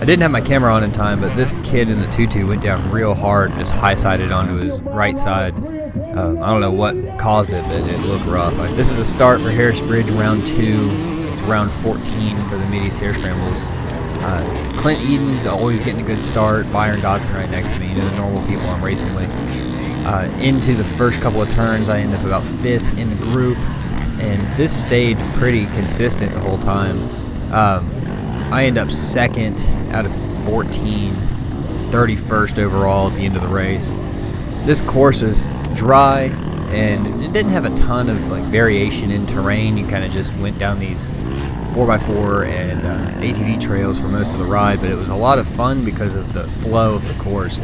I didn't have my camera on in time, but this kid in the tutu went down real hard, just high-sided onto his right side. I don't know what caused it, but it looked rough. This is the start for Harris Bridge round 2. It's round 14 for the Mid-East Hare Scrambles. Clint Eden's always getting a good start. Byron Dotson right next to me, the normal people I'm racing with. Into the first couple of turns, I end up about 5th in the group, and this stayed pretty consistent the whole time. I end up 2nd out of 14, 31st overall at the end of the race. This course is dry, and it didn't have a ton of variation in terrain. You kind of just went down these 4x4 and ATV trails for most of the ride, but it was a lot of fun because of the flow of the course.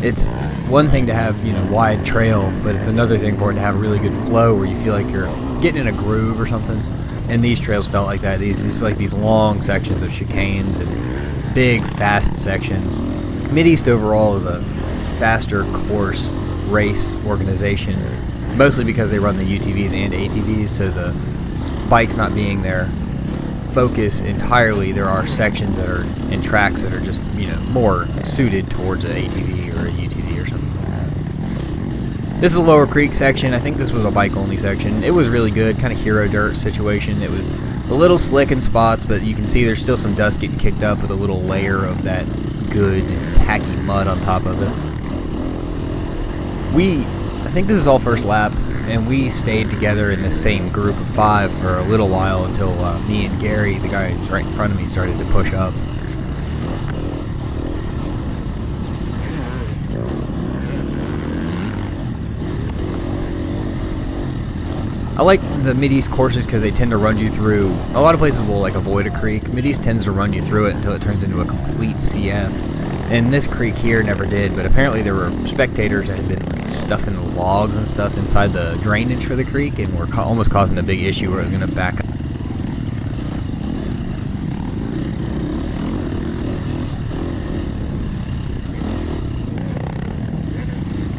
It's one thing to have wide trail, but it's another thing for it to have a really good flow where you feel like you're getting in a groove or something. And these trails felt like that. These long sections of chicanes and big fast sections. Mid-East overall is a faster course race organization, mostly because they run the UTVs and ATVs, so the bikes not being their focus entirely, there are sections that are in tracks that are just more suited towards an ATV or a UTV or something like that. This is a Lower Creek section. I think this was a bike only section. It was really good, kind of hero dirt situation. It was a little slick in spots, but you can see there's still some dust getting kicked up with a little layer of that good tacky mud on top of it. I think this is all first lap, and we stayed together in the same group of 5 for a little while until me and Gary, the guy who's right in front of me, started to push up. I like the Mid-East courses because they tend to run you through, a lot of places will avoid a creek. Mid-East tends to run you through it until it turns into a complete CF. And this creek here never did, but apparently there were spectators that had been stuffing logs and stuff inside the drainage for the creek and were almost causing a big issue where it was going to back up.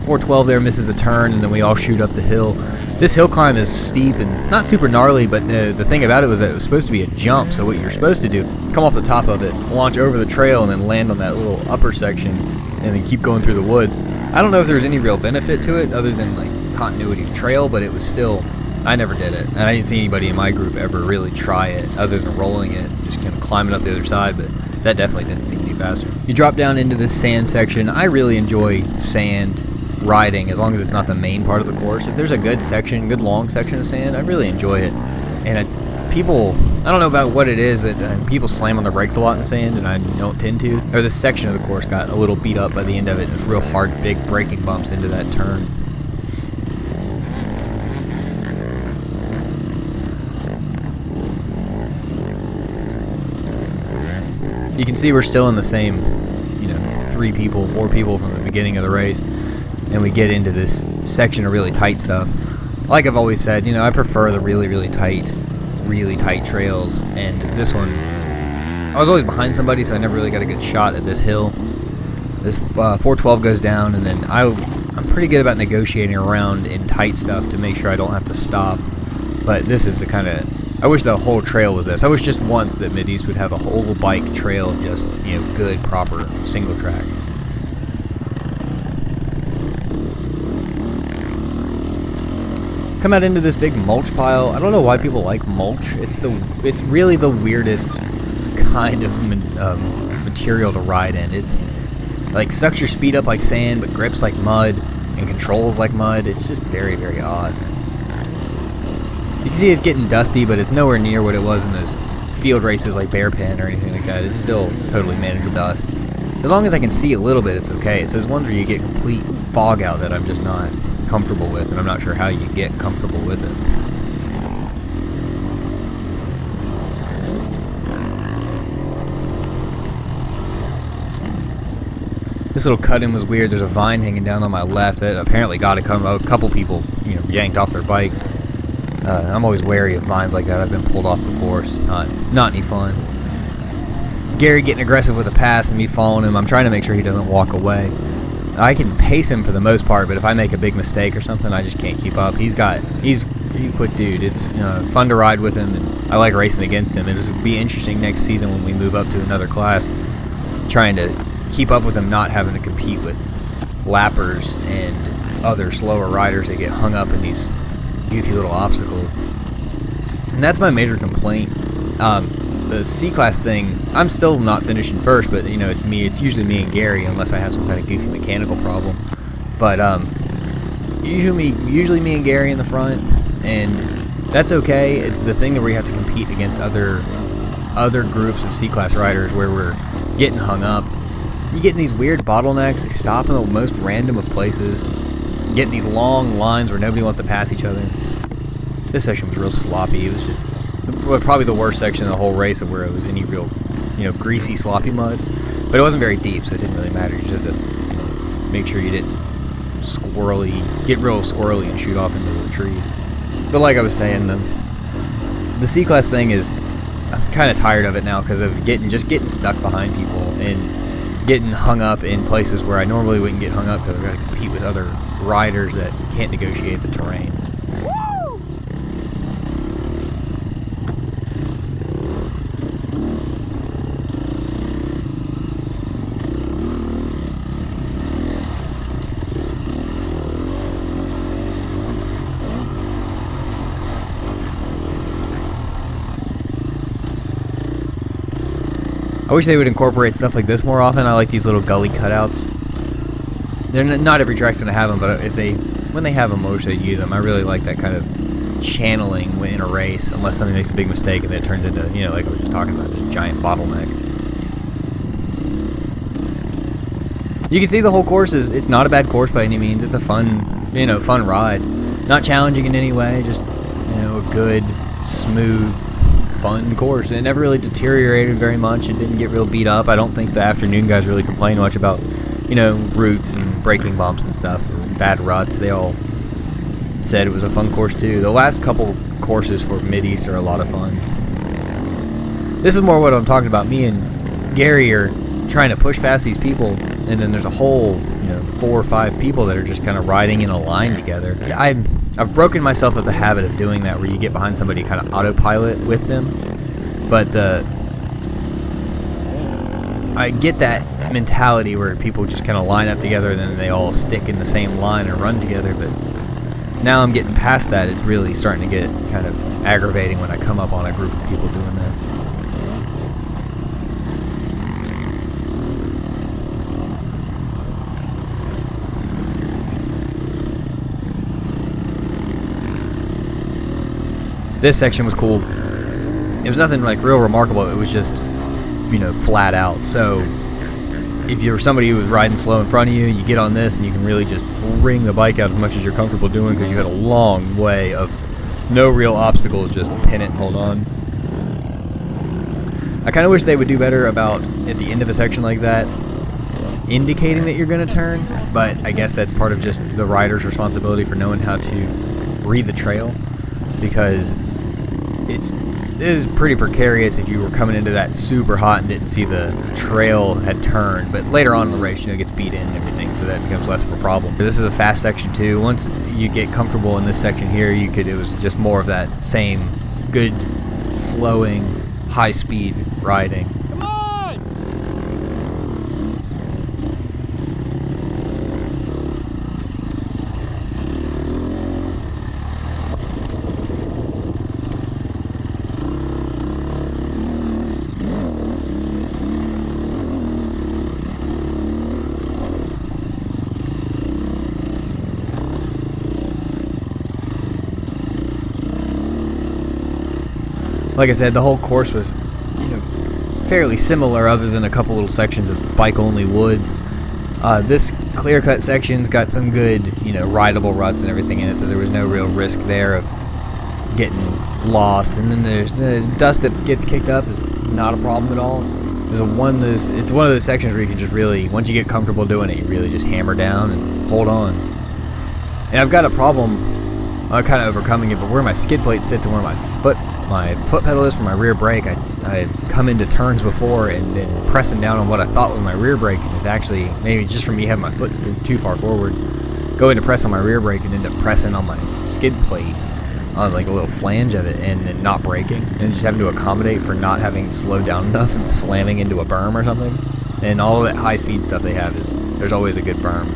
.412 there misses a turn, and then we all shoot up the hill. This hill climb is steep and not super gnarly, but the thing about it was that it was supposed to be a jump, so what you're supposed to do, come off the top of it, launch over the trail, and then land on that little upper section, and then keep going through the woods. I don't know if there was any real benefit to it other than continuity of trail, but it was still, I never did it, and I didn't see anybody in my group ever really try it other than rolling it, just kind of climbing up the other side, but that definitely didn't seem any faster. You drop down into this sand section. I really enjoy sand riding as long as it's not the main part of the course. If there's a good section, good long section of sand, I really enjoy it. And people, I don't know about what it is, but people slam on their brakes a lot in sand, and I don't tend to. Or this section of the course got a little beat up by the end of it, and it's real hard, big braking bumps into that turn. You can see we're still in the same, 3 people, 4 people from the beginning of the race. And we get into this section of really tight stuff. Like I've always said, I prefer the really tight trails. And this one, I was always behind somebody, so I never really got a good shot at this hill. This 412 goes down, and then I'm pretty good about negotiating around in tight stuff to make sure I don't have to stop. But this is the kind of, I wish the whole trail was this. I wish just once that Mid-East would have a whole bike trail of just, good, proper, single track. Come out into this big mulch pile. I don't know why people like mulch. It's really the weirdest kind of material to ride in. It's sucks your speed up like sand, but grips like mud and controls like mud. It's just very, very odd. You can see it's getting dusty, but it's nowhere near what it was in those field races like Bear Pen or anything like that. It's still totally manageable dust. As long as I can see a little bit, it's okay. It's those ones where you get complete fog out that I'm just not comfortable with, and I'm not sure how you get comfortable with it. This little cut-in was weird. There's a vine hanging down on my left that apparently got a couple people, yanked off their bikes. I'm always wary of vines like that. I've been pulled off before. It's not any fun. Gary getting aggressive with a pass and me following him. I'm trying to make sure he doesn't walk away. I can pace him for the most part, but if I make a big mistake or something, I just can't keep up. He's a quick dude. It's fun to ride with him, and I like racing against him. It'll be interesting next season when we move up to another class. trying to keep up with them, not having to compete with lappers and other slower riders that get hung up in these goofy little obstacles. And that's my major complaint. The C-Class thing, I'm still not finishing first, but you know, it's usually me and Gary, unless I have some kind of goofy mechanical problem. But usually me and Gary in the front, and that's okay. It's the thing that we have to compete against other groups of C-Class riders where we're getting hung up. You get in these weird bottlenecks, they stop in the most random of places, getting these long lines where nobody wants to pass each other. This section was real sloppy. It was just probably the worst section of the whole race, of where it was any real, greasy, sloppy mud. But it wasn't very deep, so it didn't really matter. You just had to, make sure you didn't get real squirrely and shoot off into the trees. But like I was saying, the C-Class thing is, I'm kind of tired of it now because of getting stuck behind people and getting hung up in places where I normally wouldn't get hung up because I've got to compete with other riders that can't negotiate the terrain. I wish they would incorporate stuff like this more often. I like these little gully cutouts. They're not every track's gonna have them, but when they have them, I wish they'd use them. I really like that kind of channeling in a race, unless somebody makes a big mistake and then it turns into, like I was just talking about, just a giant bottleneck. You can see the whole course it's not a bad course by any means. It's a fun ride. Not challenging in any way, just, a good, smooth, fun course. It never really deteriorated very much. It didn't get real beat up. I don't think the afternoon guys really complained much about, roots and braking bumps and stuff, or bad ruts. They all said it was a fun course too. The last couple courses for Mid-East are a lot of fun. This is more what I'm talking about. Me and Gary are trying to push past these people, and then there's a whole, 4 or 5 people that are just kind of riding in a line together. I've broken myself of the habit of doing that, where you get behind somebody, kind of autopilot with them. But I get that mentality where people just kind of line up together and then they all stick in the same line and run together. But now I'm getting past that. It's really starting to get kind of aggravating when I come up on a group of people doing that. This section was cool. It was nothing like real remarkable. It was just, flat out. So if you're somebody who was riding slow in front of you, you get on this and you can really just wring the bike out as much as you're comfortable doing, because you had a long way of no real obstacles, just pin it and hold on. I kind of wish they would do better about, at the end of a section like that, indicating that you're going to turn, but I guess that's part of just the rider's responsibility for knowing how to read the trail, because it is pretty precarious if you were coming into that super hot and didn't see the trail had turned. But later on in the race, it gets beat in and everything, so that becomes less of a problem. This is a fast section too. Once you get comfortable in this section here, it was just more of that same good, flowing, high-speed riding. Like I said, the whole course was, fairly similar, other than a couple little sections of bike-only woods. This clear-cut section's got some good, rideable ruts and everything in it, so there was no real risk there of getting lost. And then there's the dust that gets kicked up is not a problem at all. It's one of those sections where you can just really, once you get comfortable doing it, you really just hammer down and hold on. And I've got a problem, I'm kind of overcoming it, but where my skid plate sits and where my foot pedal is for my rear brake, I had come into turns before and been pressing down on what I thought was my rear brake, and it actually, maybe just from me having my foot too far forward, going to press on my rear brake and end up pressing on my skid plate on like a little flange of it and then not braking, and just having to accommodate for not having slowed down enough and slamming into a berm or something. And all that high-speed stuff they have is, there's always a good berm.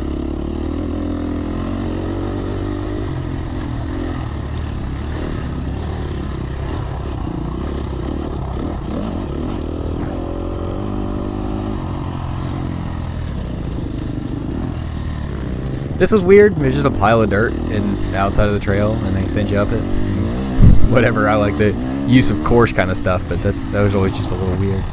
This was weird. It was just a pile of dirt and outside of the trail, and they sent you up it. Whatever. I like the use of course kind of stuff, but that was always just a little weird.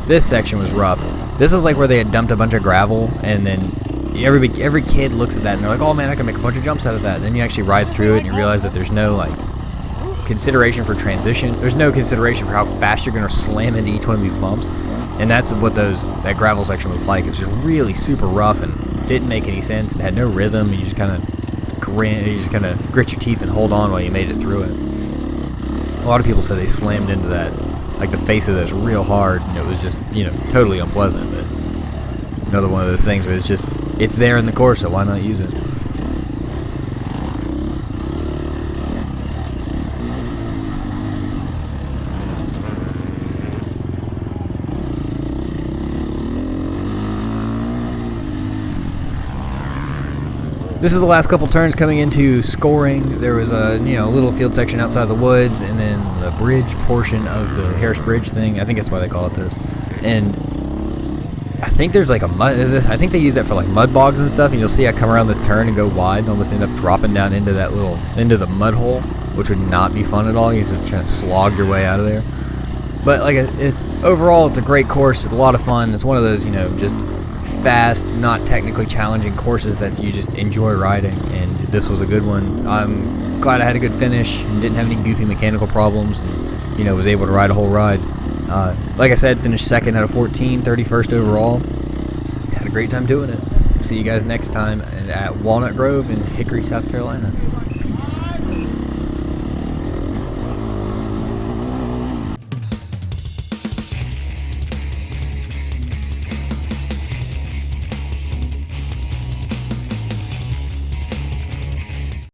This section was rough. This was like where they had dumped a bunch of gravel, and then every kid looks at that and they're like, oh man, I can make a bunch of jumps out of that. And then you actually ride through it and you realize that there's no like consideration for transition. There's no consideration for how fast you're going to slam into each one of these bumps. And that's what that gravel section was like. It was just really super rough and didn't make any sense. It had no rhythm. You just kind of grit your teeth and hold on while you made it through it. A lot of people said they slammed into that, like the face of this real hard, and it was just, you know, totally unpleasant. But another one of those things where it's there in the course, so why not use it? This is the last couple turns coming into scoring. There was a little field section outside the woods, and then the bridge portion of the Harris Bridge thing. I think that's why they call it this. And I think there's like I think they use that for like mud bogs and stuff. And you'll see I come around this turn and go wide, and almost end up dropping down into into the mud hole, which would not be fun at all. You have to try to slog your way out of there. But like overall, it's a great course. It's a lot of fun. It's one of those just fast, not technically challenging courses that you just enjoy riding, and this was a good one. I'm glad I had a good finish and didn't have any goofy mechanical problems, and was able to ride a whole ride. Like I said, finished 2nd out of 14, 31st overall. Had a great time doing it. See you guys next time at Walnut Grove in Hickory, South Carolina. Peace.